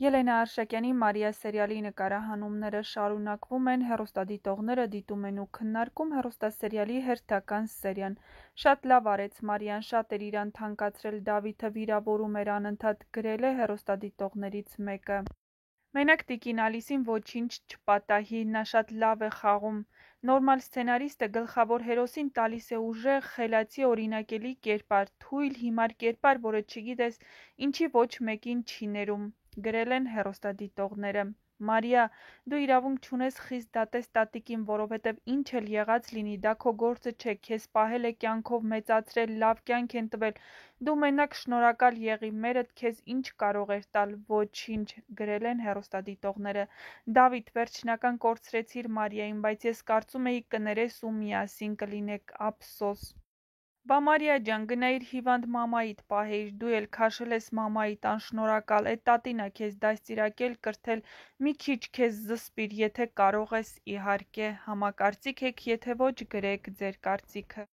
Ելենա Արշակյանի «Մարիա» սերիալի նկարահանումները շարունակվում են, հեռուստադիտողները դիտում են ու քննարկում հեռուստասերիալի հերթական սերիան։ Շատ լավ արեց Մարիան, շատ էր իրան թանկացրել, Դավիթը վիրավորում էր անընդհատ, գրել է հեռուստադիտողներից մեկը։ Մենակ տիկին Ալիսին ոչինչ չպատահի, նա շատ լավ է խաղում։ Նորմալ սցենարիստը գլխավոր հերոսին տալիս է ուժեղ, խելացի, օրինակելի կերպար, թույլ, հիմար կերպար, որը չգիտես ինչի ոչ մեկին չի ներում, գրել են հեռուստադիտողները։ Մարիա, դու իրավունք չունես խիստ դատես տատիկին, որովհետև ինչ էլ եղած լինի, դա քո գործը չէ, քեզ պահել է կյանքով, մեծացրել, լավ կյանք են տվել, դու մենակ շնորհակալ եղի, մերդ քեզ ինչ կարող էր տալ, ոչինչ, գրել են հեռուստադիտողները։ Դավիթ, վերջնական կորցրեցիր Մարիային, բայց ես կարծում էի կներես ու միասին կլինեք, ափսոս։ Բա Մարիա ջան, գնայիր հիվանդ մամայիդ պահեիր, դու էլ քաշել ես մամայիդ, անշնորհակալ, էդ տատին ա քեզ դաստիարակել, կրթել, մի քիչ քեզ զսպիր, եթե կարող ես, իհարկե, համակարծիք եք, եթե ոչ, գրեք ձեր կարծիքը։